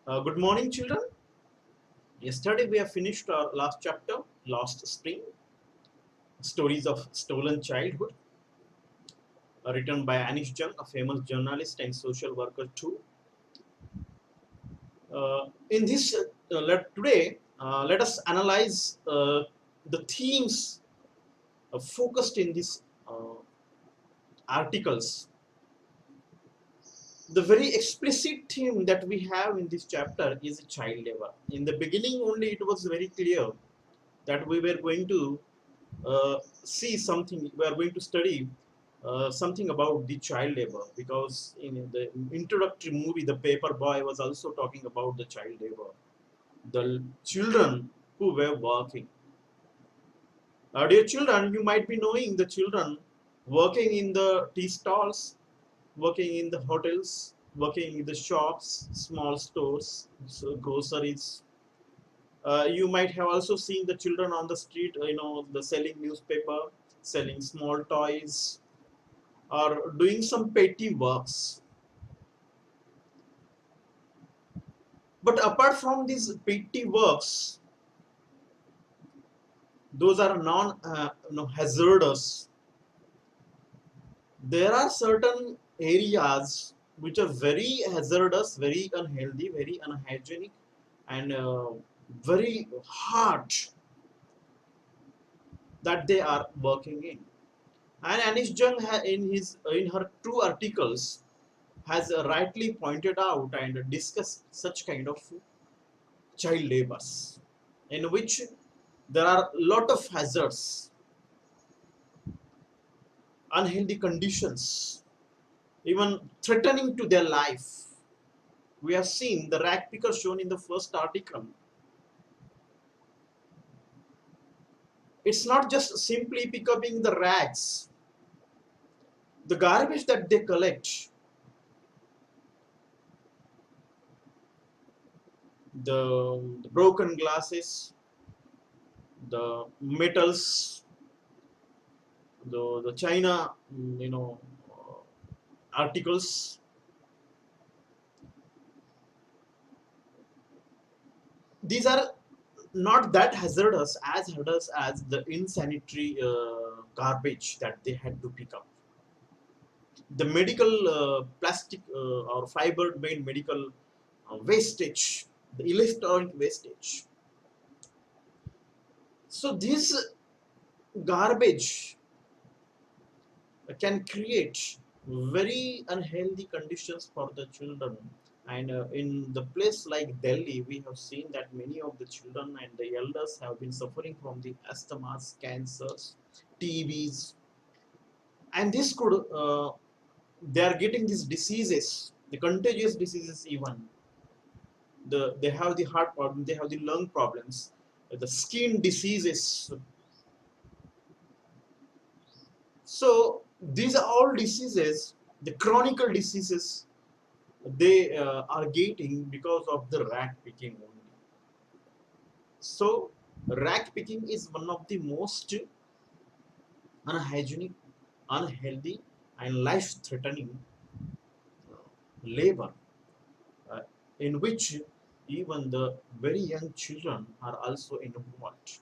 Good morning, children. Yesterday we have finished our last chapter, Lost Spring, Stories of Stolen Childhood, written by Anish Jung, a famous journalist and social worker too. In this today, let us analyze the themes focused in these articles. The very explicit theme that we have in this chapter is child labor. In the beginning, only it was very clear that we were going to see something, we are going to study something about the child labor, because in the introductory movie the paper boy was also talking about the child labor, the children who were working. Dear children, you might be knowing the children working in the tea stalls, working in the hotels, working in the shops, small stores, so groceries. You might have also seen the children on the street, the selling newspaper, selling small toys, or doing some petty works. But apart from these petty works, those are hazardous. There are certain areas which are very hazardous, very unhealthy, very unhygienic, and very hard that they are working in. And Anish Jung in her two articles has rightly pointed out and discussed such kind of child labors, in which there are a lot of hazards, unhealthy conditions, even threatening to their life. We have seen the rag picker shown in the first article. It's not just simply picking the rags, the garbage that they collect, the broken glasses, the metals, the China, articles. These are not that hazardous as the insanitary garbage that they had to pick up. The medical plastic or fiber made medical wastage, the electronic wastage. So this garbage can create very unhealthy conditions for the children. And in the place like Delhi, we have seen that many of the children and the elders have been suffering from the asthmas, cancers, TBs, and this could they are getting these diseases, the contagious diseases. Even they have the heart problem, they have the lung problems, the skin diseases. So these are all diseases, the chronic diseases they are getting because of the rat picking only. So rat picking is one of the most unhygienic, unhealthy, and life-threatening labor, uh, in which even the very young children are also involved.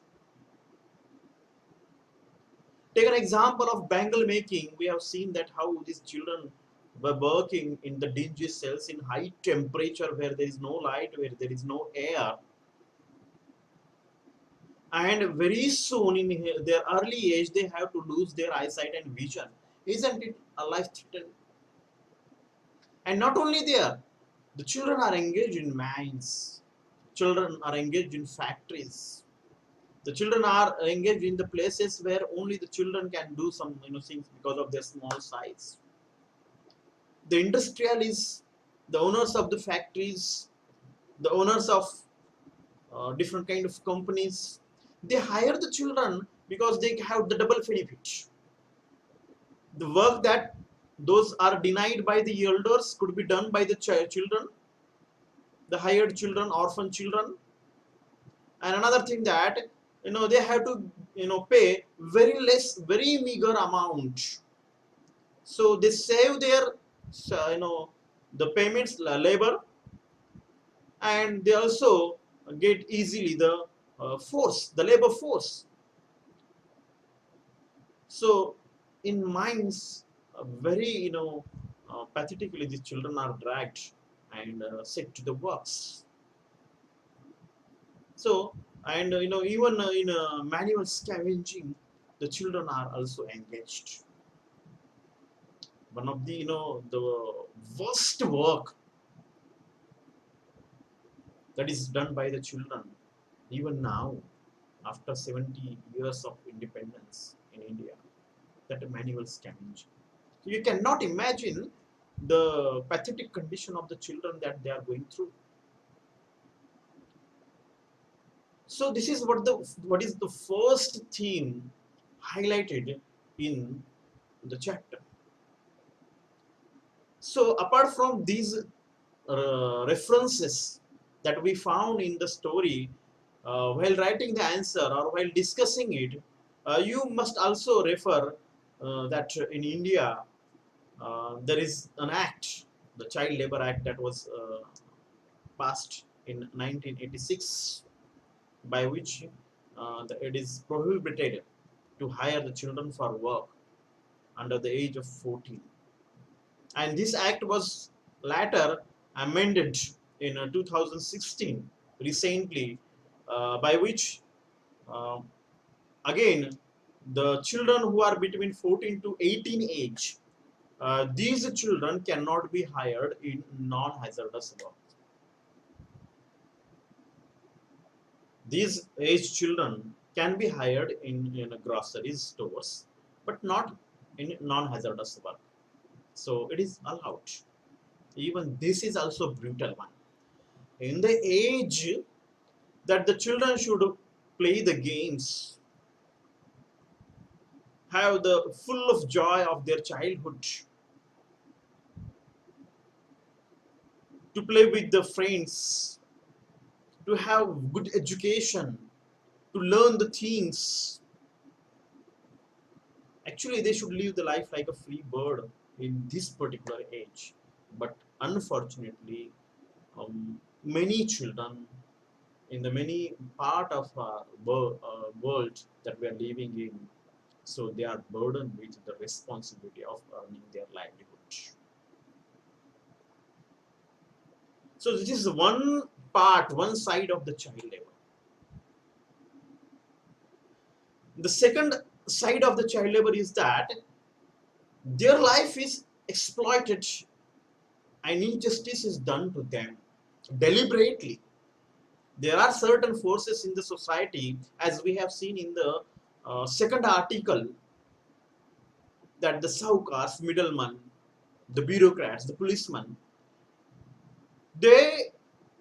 Take an example of bangle making. We have seen that how these children were working in the dingy cells in high temperature, where there is no light, where there is no air, and very soon in their early age they have to lose their eyesight and vision. Isn't it a life threatening? And not only there, the children are engaged in mines, children are engaged in factories, the children are engaged in the places where only the children can do some things because of their small size. The industrialists, the owners of the factories, the owners of different kind of companies, they hire the children because they have the double benefit. The work that those are denied by the elders could be done by the children, the hired children, orphan children. And another thing that they have to pay very less, very meager amount. So they save their the payments labor, and they also get easily the the labor force. So in mines, very pathetically, these children are dragged and set to the works. So, and even in manual scavenging, the children are also engaged. One of the the worst work that is done by the children, even now, after 70 years of independence in India, that manual scavenging. So you cannot imagine the pathetic condition of the children that they are going through. So this is what is the first theme highlighted in the chapter. So apart from these references that we found in the story, while writing the answer or while discussing it, you must also refer that in India there is an act, the Child Labor Act, that was passed in 1986, by which it is prohibited to hire the children for work under the age of 14. And this act was later amended in 2016 recently, by which uh, again the children who are between 14 to 18 age, these children cannot be hired in non-hazardous work. These age children can be hired in grocery stores, but not in non-hazardous work. So it is allowed. Even this is also brutal one. In the age that the children should play the games, have the full of joy of their childhood, to play with the friends, to have good education, to learn the things. Actually, they should live the life like a free bird in this particular age. But unfortunately, many children in the many part of our world that we are living in, so they are burdened with the responsibility of earning their livelihood. So this is one part, one side of the child labor. The second side of the child labor is that their life is exploited and injustice is done to them deliberately. There are certain forces in the society, as we have seen in the second article, that the saukars, middlemen, the bureaucrats, the policemen, they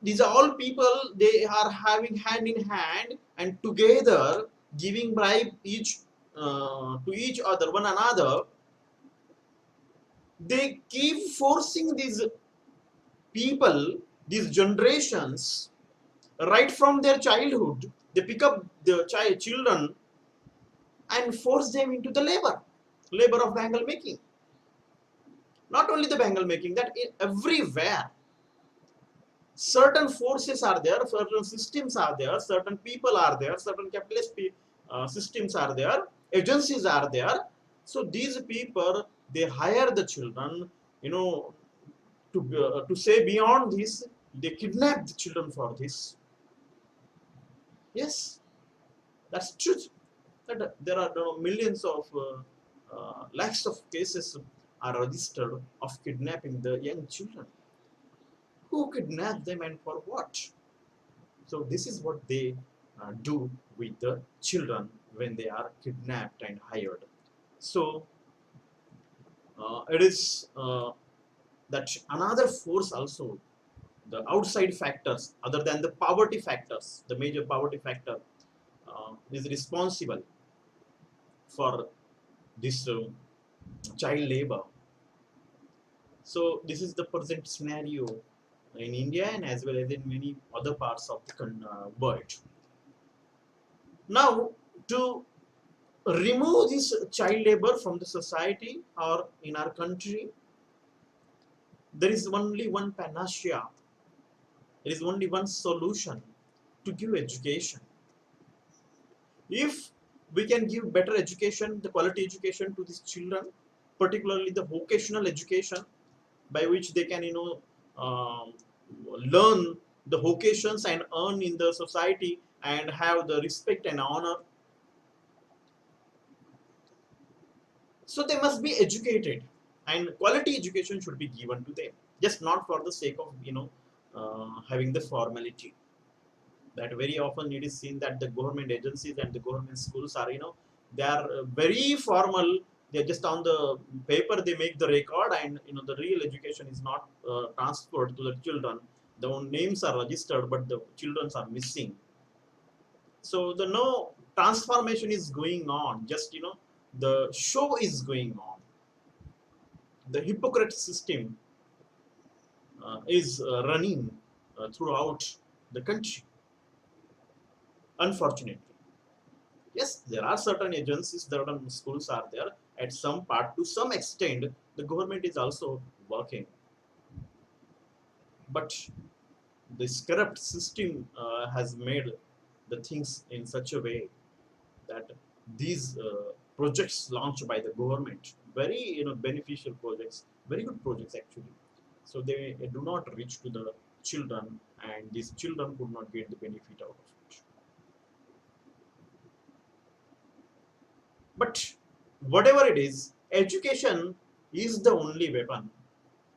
these are all people, they are having hand in hand and together giving bribe each to each other, one another. They keep forcing these people, these generations, right from their childhood. They pick up the children and force them into the labor of bangle making. Not only the bangle making, that everywhere certain forces are there, certain systems are there, certain people are there, certain capitalist systems are there, agencies are there. So these people, they hire the children, to say beyond this, they kidnap the children for this. Yes, that's truth. That there are millions of lakhs of cases are registered of kidnapping the young children. Who kidnapped them and for what? So this is what they do with the children when they are kidnapped and hired. So it is that another force also, the outside factors other than the poverty factors, the major poverty factor is responsible for this child labor. So this is the present scenario in India and as well as in many other parts of the world. Now, to remove this child labor from the society or in our country, there is only one panacea, There is only one solution: to give education. If we can give better education, the quality education to these children, particularly the vocational education, by which they can, um, learn the vocations and earn in the society and have the respect and honor. So they must be educated, and quality education should be given to them, just not for the sake of, having the formality. That very often it is seen that the government agencies and the government schools are, they are very formal. They're just on the paper, they make the record, and the real education is not transferred to the children. The names are registered, but the children are missing. So the no transformation is going on, just the show is going on. The hypocrite system is running throughout the country, unfortunately. Yes, there are certain agencies, certain schools are there. At some part, to some extent, the government is also working, but this corrupt system has made the things in such a way that these projects launched by the government, very beneficial projects, very good projects actually, so they do not reach to the children, and these children could not get the benefit out of it. But whatever it is, education is the only weapon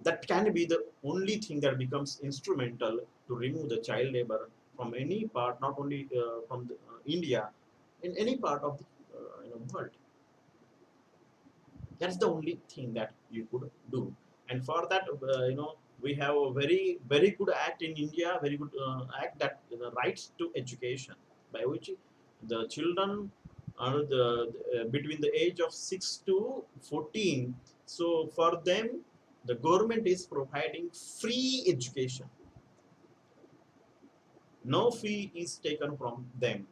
that can be the only thing that becomes instrumental to remove the child labor from any part, not only from India, in any part of the world. That's the only thing that you could do. And for that, we have a very, very good act in India, very good act, that the rights to education, by which the children are between the age of 6 to 14. So for them, the government is providing free education. No fee is taken from them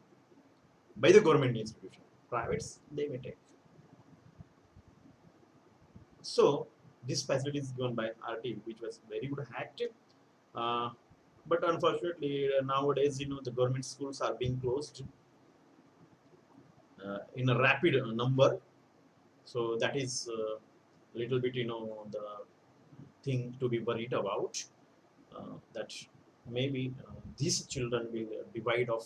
by the government institution. Privates, they may take. So this facility is given by RT, which was very good act. Uh, but unfortunately, nowadays, the government schools are being closed in a rapid number. So that is a little bit, the thing to be worried about. That maybe these children will divide of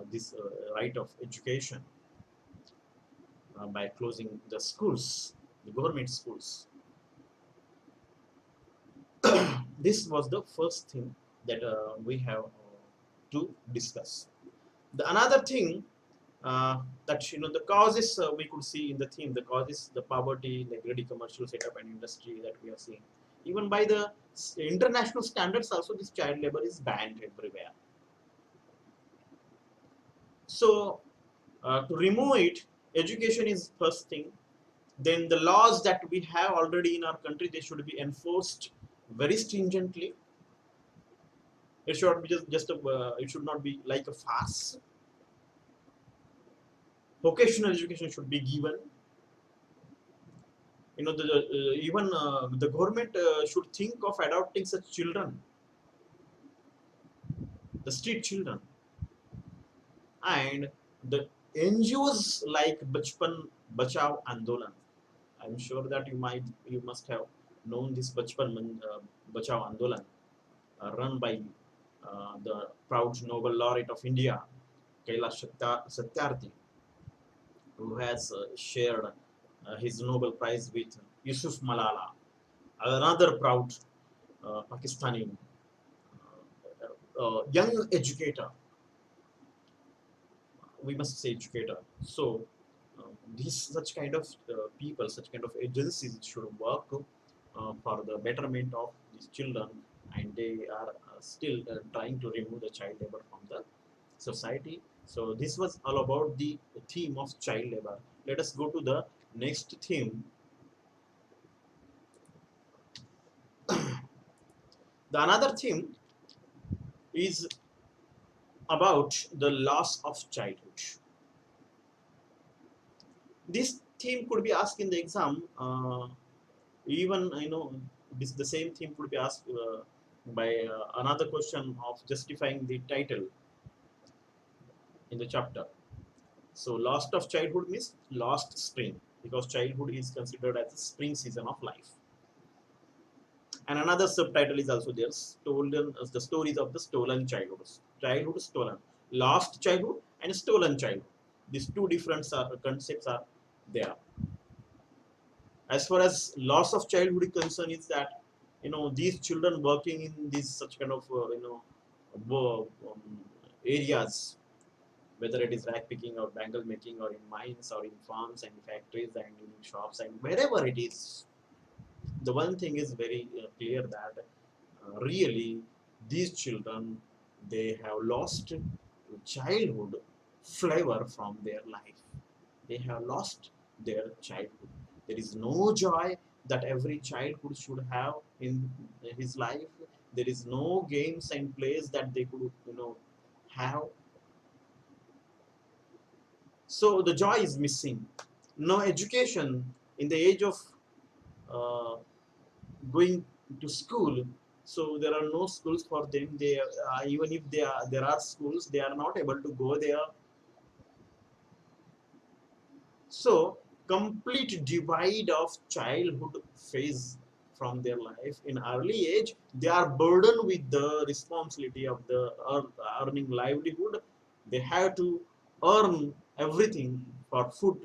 this right of education by closing the schools, the government schools. This was the first thing that we have to discuss. The another thing that the causes, we could see in the theme, the causes, the poverty, the greedy commercial setup and industry that we are seeing. Even by the international standards, also this child labor is banned everywhere. So to remove it, education is first thing. Then the laws that we have already in our country, they should be enforced very stringently. It should be it should not be like a farce. Vocational education should be given. Even the government should think of adopting such children, the street children, and the NGOs like Bachpan Bachao Andolan. I'm sure that you must have known this Bachao Andolan, run by the proud Nobel laureate of India, Kailash Satyarthi, who has shared his Nobel Prize with Yusuf Malala, another proud Pakistani young educator. We must say educator. So these such kind of people, such kind of agencies should work for the betterment of these children, and they are still trying to remove the child labor from the society. So this was all about the theme of child labor. Let us go to the next theme. The another theme is about the loss of childhood. This theme could be asked in the exam. Even this the same theme could be asked by another question of justifying the title in the chapter. So, lost of childhood means lost spring, because childhood is considered as the spring season of life. And another subtitle is also there: stolen, the stories of the stolen childhood. Childhood stolen, lost childhood, and stolen childhood. These two different concepts are there. As far as loss of childhood is concerned, is that these children working in these such kind of areas, whether it is rag picking or bangle making or in mines or in farms and factories and in shops and wherever it is, the one thing is very clear that really these children, they have lost childhood flavor from their life. They have lost their childhood. There is no joy that every childhood should have in his life. There is no games and plays that they could have. So the joy is missing. No education in the age of uh, going to school. So there are no schools for them. They even if there are schools, they are not able to go there. So complete divide of childhood phase from their life. In early age, they are burdened with the responsibility of the earning livelihood. They have to earn everything for food.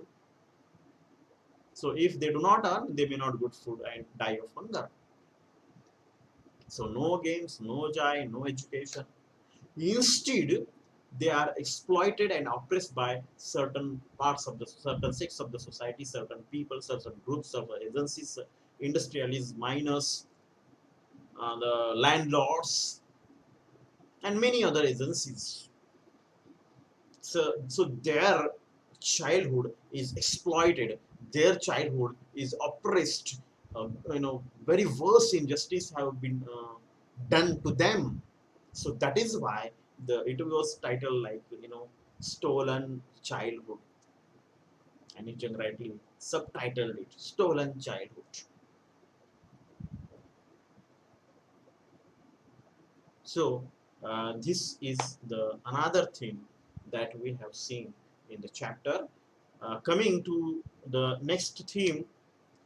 So if they do not earn, they may not get food and die of hunger. So no games, no joy, no education. Instead, they are exploited and oppressed by certain parts of the certain sects of the society, certain people, certain groups of agencies, industrialists, miners, the landlords, and many other agencies. So their childhood is exploited. Their childhood is oppressed. Very worse injustice have been done to them. So that is why it was titled like stolen childhood, and you can rightly subtitled it stolen childhood. So this is the another thing that we have seen in the chapter. Coming to the next theme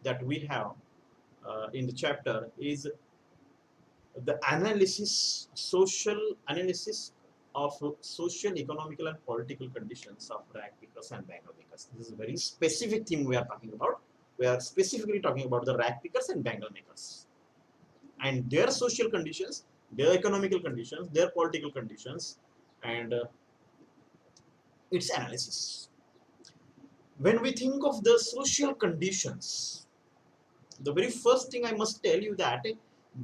that we have in the chapter is the social analysis of social, economical, and political conditions of rag pickers and bangle makers. This is a very specific theme we are talking about. We are specifically talking about the rag pickers and bangle makers and their social conditions, their economical conditions, their political conditions, and its analysis. When we think of the social conditions, the very first thing I must tell you that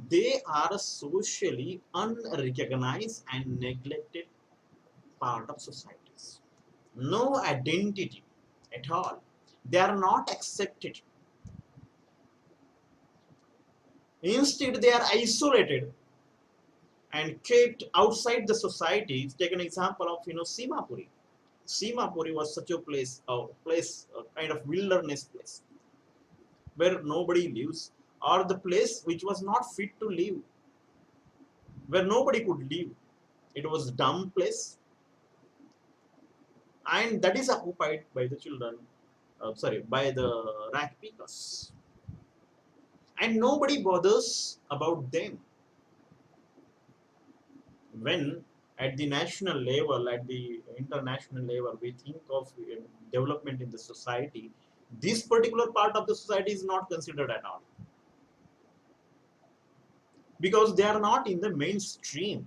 they are socially unrecognized and neglected part of societies. No identity at all. They are not accepted. Instead, they are isolated and kept outside the society. Take an example of Simapuri. Simapuri was such a place, a kind of wilderness place where nobody lives, or the place which was not fit to live, where nobody could live. It was a dumb place, and that is occupied by the children. Sorry, by the rag pickers, and nobody bothers about them. When at the national level, at the international level, we think of development in the society, this particular part of the society is not considered at all because they are not in the mainstream.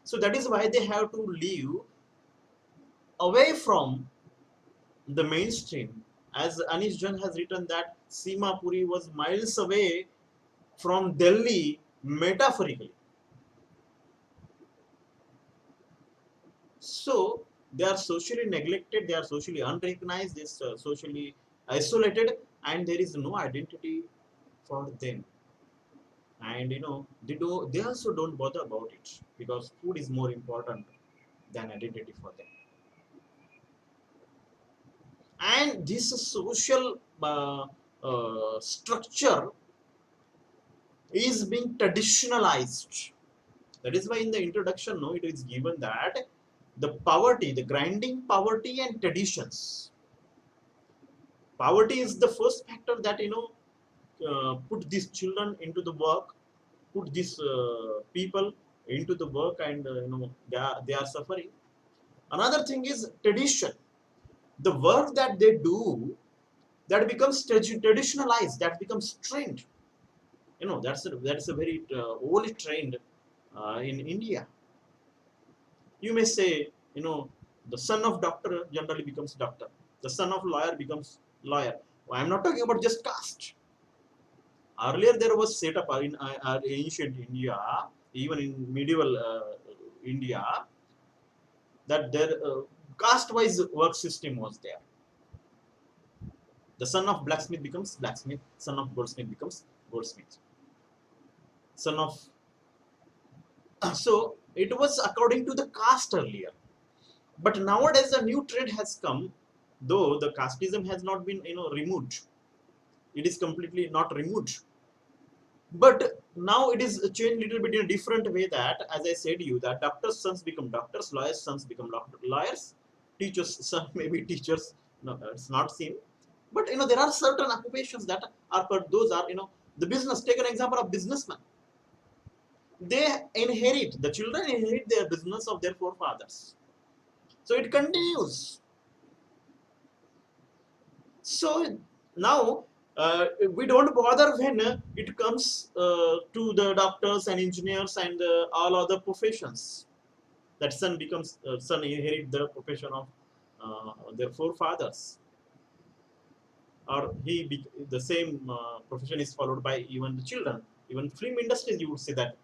So that is why they have to live away from the mainstream. As Anish Jan has written that Simapuri was miles away from Delhi metaphorically. So they are socially neglected, they are socially unrecognized, they are socially isolated, and there is no identity for them. And they also don't bother about it because food is more important than identity for them. And this social structure is being traditionalized. That is why in the introduction, no, it is given that the poverty, the grinding poverty and traditions. Poverty is the first factor that put these children into the work, put these people into the work, and they are suffering. Another thing is tradition. The work that they do, that becomes traditionalized, that becomes trend. That's a very old trend in India. You may say, the son of doctor generally becomes doctor. The son of lawyer becomes lawyer. Well, I'm not talking about just caste. Earlier there was set up in ancient India, even in medieval India, that there caste-wise work system was there. The son of blacksmith becomes blacksmith. Son of goldsmith becomes goldsmith. Son of so it was according to the caste earlier. But nowadays a new trend has come, though the casteism has not been removed. It is completely not removed. But now it is changed a little bit in a different way that, as I said you, that doctors' sons become doctors, lawyers' sons become lawyers, teachers' sons maybe teachers. No, it's not seen. But there are certain occupations that are those are the business. Take an example of businessmen. They inherit, the children inherit their business of their forefathers. So it continues. So now we don't bother when it comes to the doctors and engineers and all other professions. That son inherit the profession of their forefathers, or the same profession is followed by even the children. Even film industries, you would say that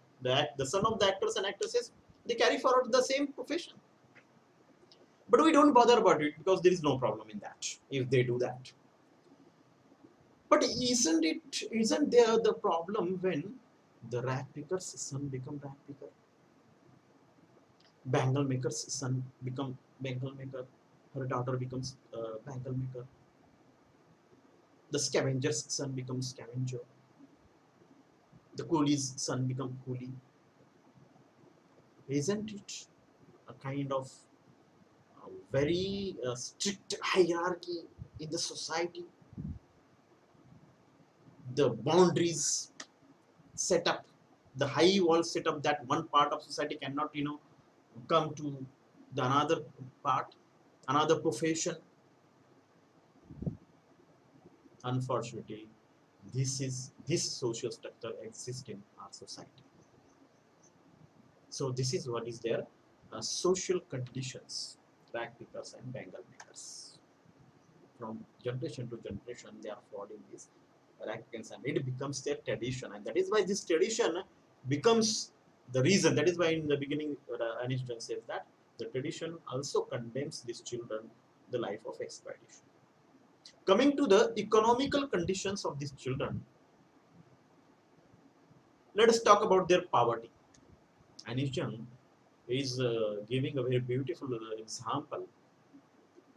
the son of the actors and actresses, they carry forward the same profession. But we don't bother about it because there is no problem in that if they do that. But isn't there the problem when the rag picker's son become rag picker, bangle maker's son become bangle maker, her daughter becomes bangle maker, the scavenger's son becomes scavenger, the coolie's son become coolie. Isn't it a kind of very strict hierarchy in the society? The boundaries set up, the high wall set up, that one part of society cannot come to the another part, another profession. Unfortunately, this social structure exists in our society. So this is what is there, social conditions, rag pickers and bangle makers. From generation to generation they are following this rag pickers, and it becomes their tradition, and that is why this tradition becomes the reason. That is why in the beginning Anish Jung says that the tradition also condemns these children the life of exploitation. Coming to the economical conditions of these children, let us talk about their poverty. Anish Jung is giving a very beautiful example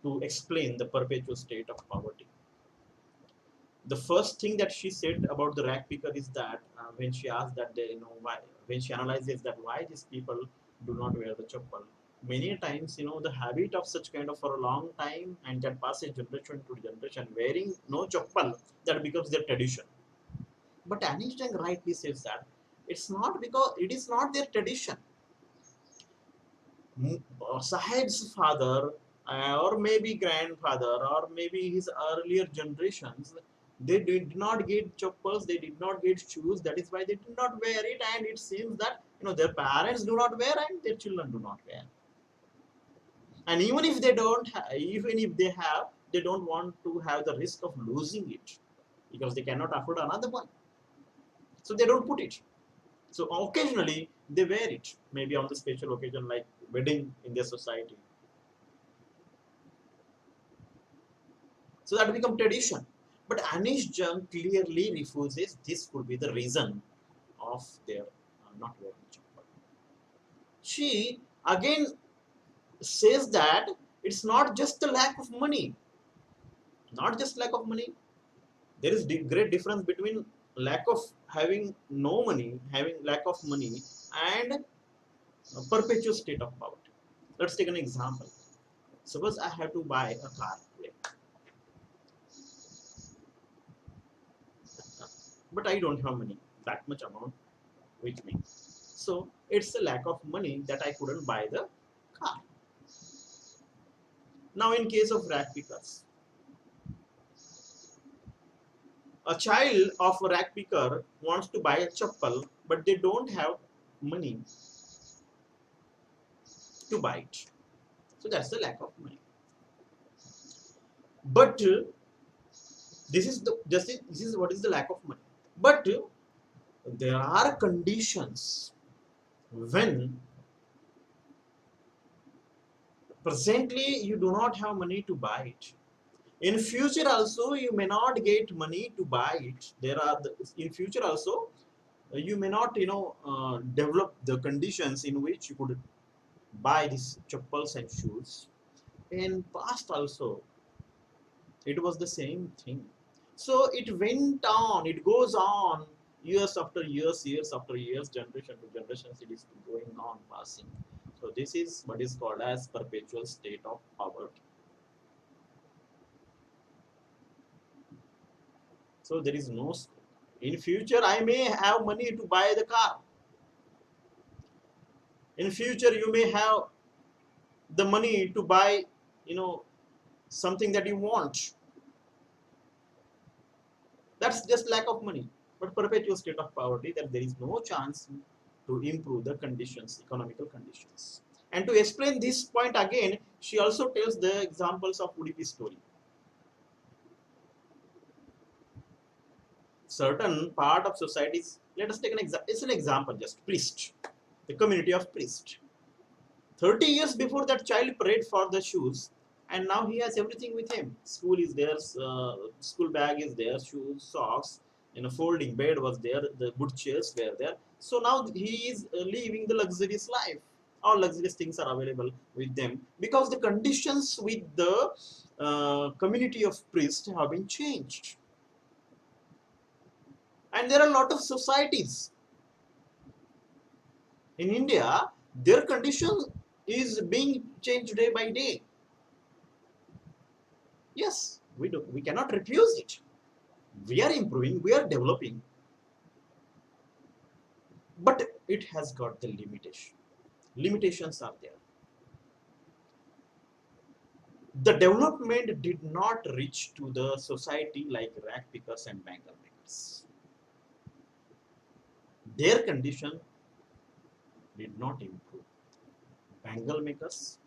to explain the perpetual state of poverty. The first thing that she said about the rag picker is that when she asked that why, when she analyzes that why these people do not wear the chappal, many times the habit of such kind of for a long time and that passes generation to generation wearing no chappal, that becomes their tradition. But Einstein rightly says that it's not because it is not their tradition. Sahib's father or maybe grandfather or maybe his earlier generations, they did not get chappals, they did not get shoes. That is why they did not wear it, and it seems that their parents do not wear and their children do not wear. And even if they don't, even if they have, they don't want to have the risk of losing it because they cannot afford another one, so they don't put it. So occasionally they wear it, maybe on the special occasion like wedding in their society. So that become tradition. But Anish Jung clearly refuses this could be the reason of their not wearing chappal. She again says that it's not just the lack of money, not just lack of money. There is great difference between lack of having no money, having lack of money, and a perpetual state of poverty. Let's take an example. Suppose I have to buy a car today, but I don't have money, that much amount with me. So it's the lack of money that I couldn't buy the car. Now, in case of rag pickers, a child of a rag picker wants to buy a chappal, but they don't have money to buy it. So that's the lack of money. But this is what is the lack of money. But there are conditions when presently you do not have money to buy it. In future also you may not get money to buy it. In future also you may not develop the conditions in which you could buy these chappals and shoes. In past also it was the same thing. So it went on, it goes on, years after years, years after years, generation to generation, it is going on, passing. So this is what is called as perpetual state of poverty. So there is no scope. In future, I may have money to buy the car. In future, you may have the money to buy, you know, something that you want. That's just lack of money. But perpetual state of poverty, that there is no chance to improve the conditions, economical conditions. And to explain this point again, she also tells the examples of Udupi story. Certain part of societies, let us take an example. It's an example, just priest, the community of priest. 30 years before, that child prayed for the shoes, and now he has everything with him. School is there, school bag is there, shoes, socks, folding bed was there, the good chairs were there. So now he is living the luxurious life. All luxurious things are available with them because the conditions with the community of priests have been changed. And there are a lot of societies in India, their condition is being changed day by day. Yes, we cannot refuse it. We are improving, we are developing, but it has got the limitation. Limitations are there. The development did not reach to the society like rag pickers and bangle makers. Their condition did not improve. Bangle makers,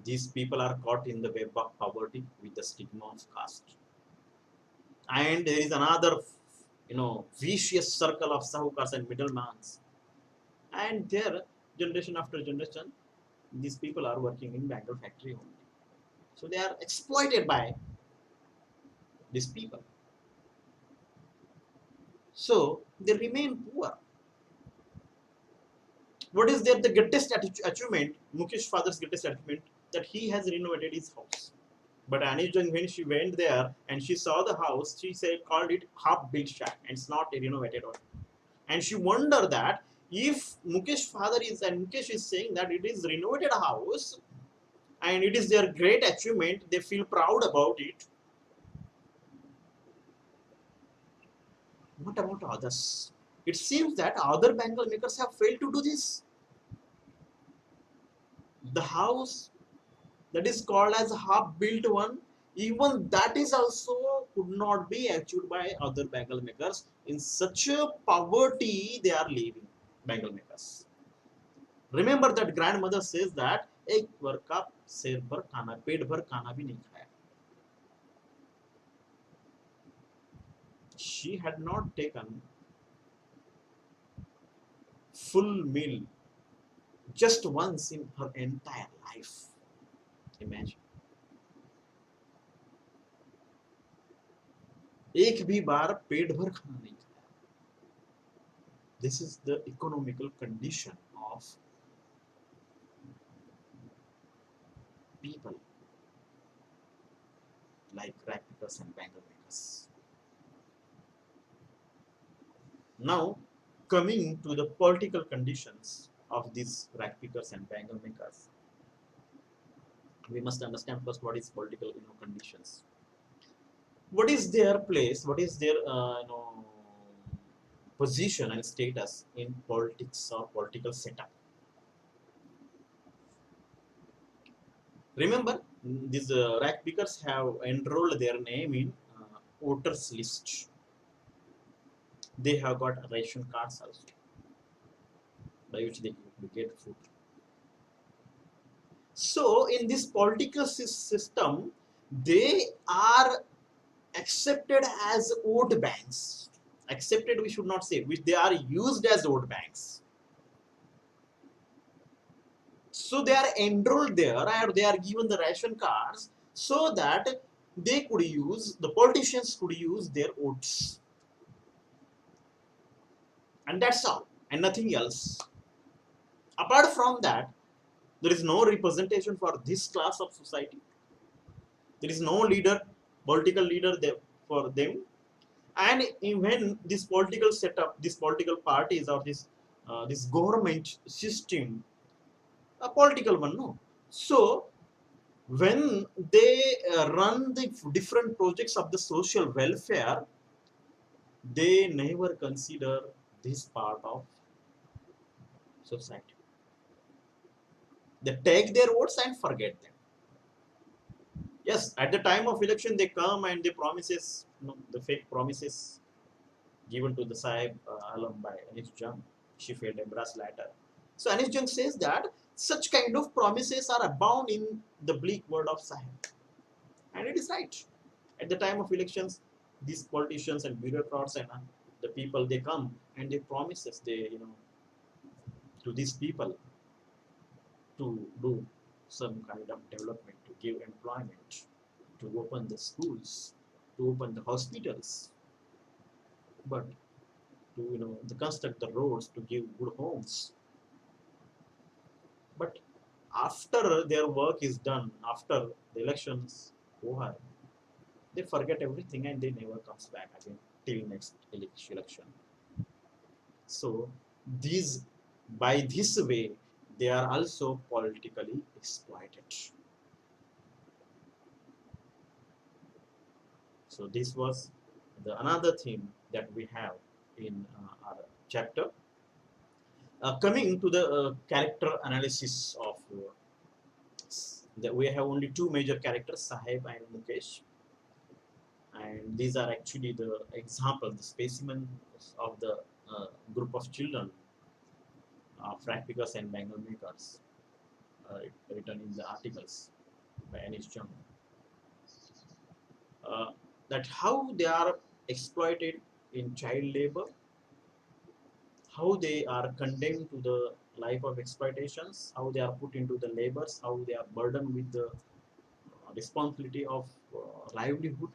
these people are caught in the web of poverty with the stigma of caste. And there is another vicious circle of sahukars and middlemen, and there generation after generation these people are working in bangle factory only, so they are exploited by these people, so they remain poor. What is there the greatest achievement, Mukesh father's greatest achievement, that he has renovated his house. But Anujan, when she went there and she saw the house, she said called it half built shack and it's not renovated or. And she wondered that if Mukesh father is and Mukesh is saying that it is renovated house and it is their great achievement, they feel proud about it. What about others? It seems that other bangle makers have failed to do this. The house that is called as a half built one, even that is also could not be achieved by other bangle makers. In such a poverty they are living, bangle makers. Remember that grandmother says that एक बार का शेर भर खाना, पेट भर खाना भी नहीं खाया. She had not taken full meal just once in her entire life. Imagine. एक भी बार पेट भर खाना नहीं खाया. This is the economical condition of people like rag pickers and bangle makers. Now, coming to the political conditions of these rag pickers and bangle makers, we must understand first what is political conditions. What is their place? What is their position and status in politics or political setup? Remember, these rag pickers have enrolled their name in voters list. They have got ration cards also, by which they get food. So, in this political system, they are accepted as vote banks. Accepted, we should not say, which they are used as vote banks. So they are enrolled there and they are given the ration cards so that they could use, the politicians could use their votes. And that's all, and nothing else. Apart from that, there is no representation for this class of society. There is no leader, political leader there for them. And when this political setup, these political parties or this government system, a political one, no. So when they run the different projects of the social welfare, they never consider this part of society. They take their votes and forget them. Yes, at the time of election, they come and they promises, the fake promises given to the Sahib alum by Anish Jung. She failed embrace later. So Anish Jung says that such kind of promises are abound in the bleak word of Sahib. And it is right. At the time of elections, these politicians and bureaucrats and the people, they come and they promises to these people to do some kind of development, to give employment, to open the schools, to open the hospitals, but to to construct the roads, to give good homes. But after their work is done, after the elections over, they forget everything and they never comes back again till next election. So these, by this way, they are also politically exploited. So this was the another theme that we have in our chapter. Coming to the character analysis of that, we have only two major characters, Sahib and Mukesh, and these are actually the example, the specimens of the group of children, flag pickers and bangle makers, written in the articles by Anish Jung. That how they are exploited in child labor, how they are condemned to the life of exploitations, how they are put into the labors, how they are burdened with the responsibility of livelihood,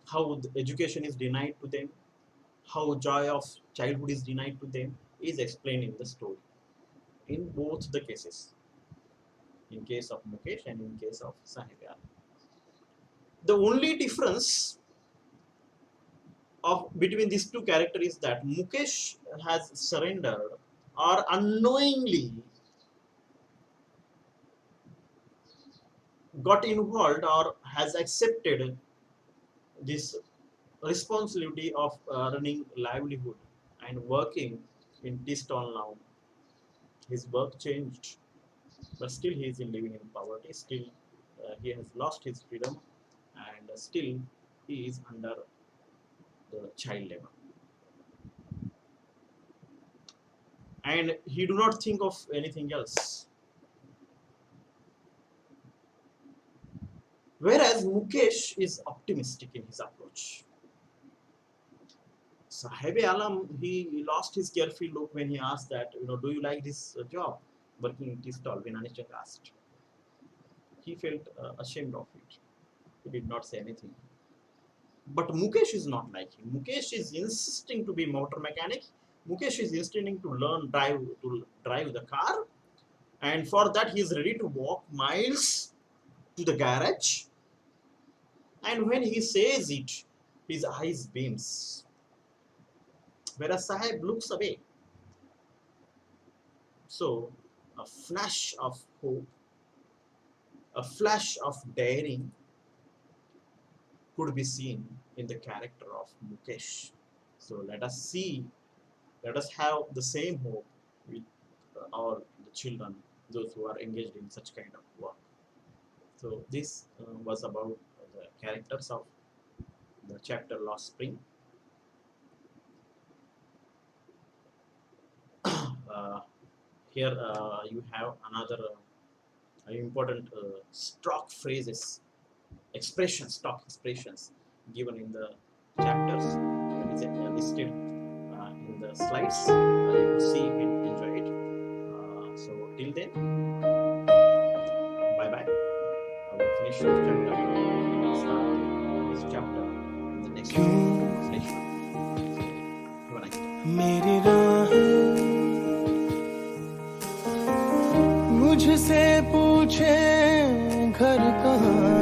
how the education is denied to them, how joy of childhood is denied to them, is explained in the story in both the cases, in case of Mukesh and in case of Sahib. The only difference of between these two characters is that Mukesh has surrendered or unknowingly got involved or has accepted this responsibility of running livelihood and working in tea stall now. His work changed, but still he is living in poverty. Still, he has lost his freedom, and still he is under the child labor. And he do not think of anything else. Whereas Mukesh is optimistic in his approach. Sahib Alam, he lost his carefree look when he asked that, do you like this job, working in tea stall, when Anish asked. He felt ashamed of it. He did not say anything. But Mukesh is not like him. Mukesh is insisting to be motor mechanic. Mukesh is insisting to learn to drive the car, and for that he is ready to walk miles to the garage. And when he says it, his eyes beams. whereas Sahib looks away. So, a flash of hope, a flash of daring could be seen in the character of Mukesh. So, let us have the same hope with all the children, those who are engaged in such kind of work. So, this was about the characters of the chapter Lost Spring. Uh, Here you have another important stock phrases, expressions, stock expressions given in the chapters. That is listed in the slides. You could see and enjoy it. So till then, bye bye. I will finish this chapter. Start this chapter in the next session. Have a nice day. मेरी राहें मुझसे पूछे घर कहाँ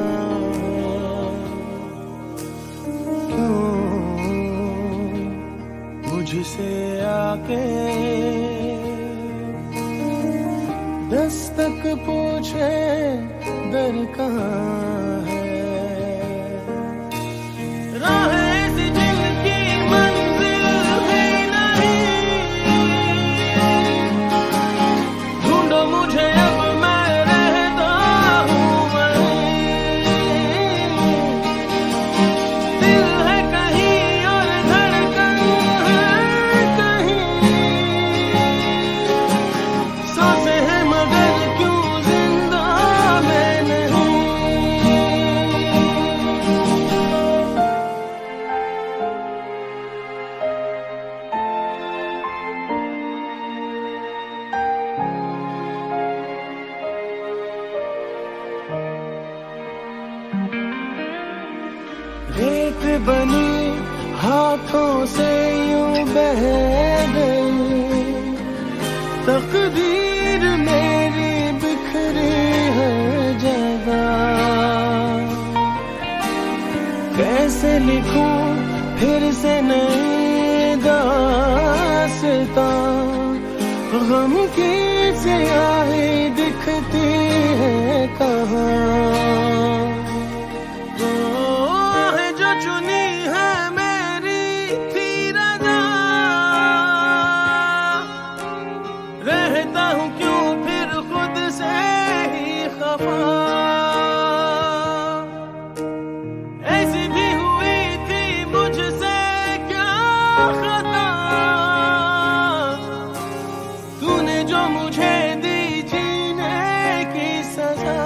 क्यों मुझसे आके दस्तक पूछे दर कहाँ है राहें सी जिनकी मंजिल है नहीं ढूंढो मुझे अब मैं रहता हूँ वहीं दिल है कहीं और धड़कन है कहीं सांसें हैं मगर क्यों जिंदा मैं नहीं रेत बनी हाथों से यूं बह गई तकदीर मेरी बिखरी है जगह कैसे लिखूं फिर से नई दास्तां गम की स्याही दिखती है कहाँ जो चुनी है मेरी थी रजा रहता हूँ क्यों फिर खुद से ही खफा ऐसी भी हुई थी मुझसे क्या खता तूने जो मुझे दी जीने की सजा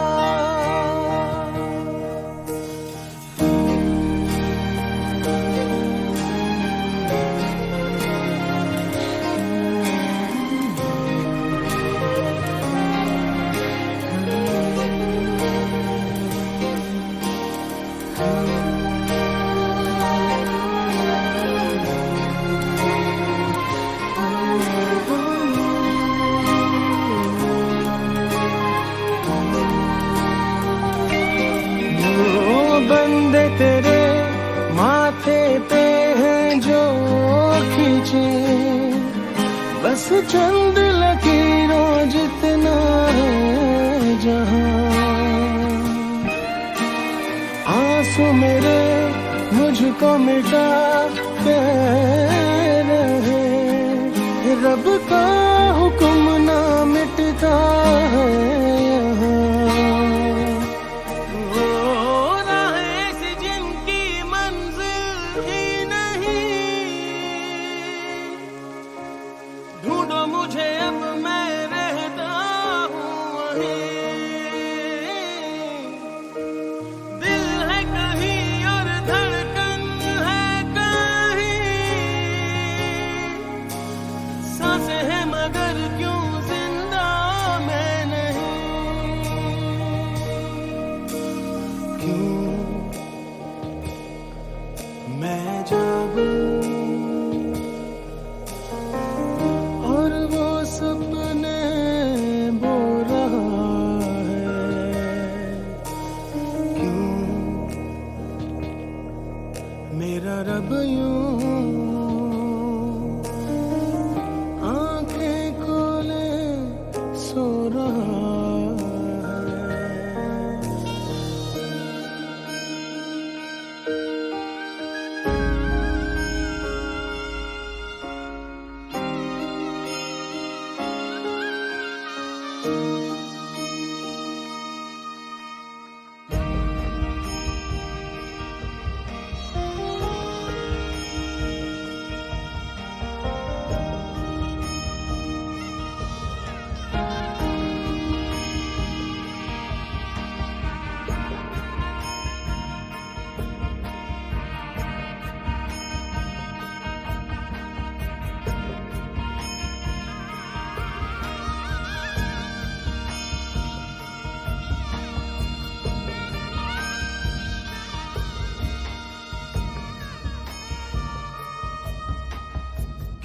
बंदे तेरे माथे पे हैं जो खींचे बस चंद लकीरों जितना है जहां आंसू मेरे मुझको मिटा के रहे रब का हुक्म ना मिटता है यहाँ ढूंढो मुझे अब मैं रहता हूँ वहीं दिल है कहीं और धड़कन है कहीं सांसें हैं मगर क्यों जिंदा मैं नहीं क्यों मैं जागूं सपने बो रहा है क्यों मेरा रब यूं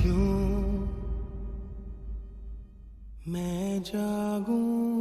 क्यों मैं जागूं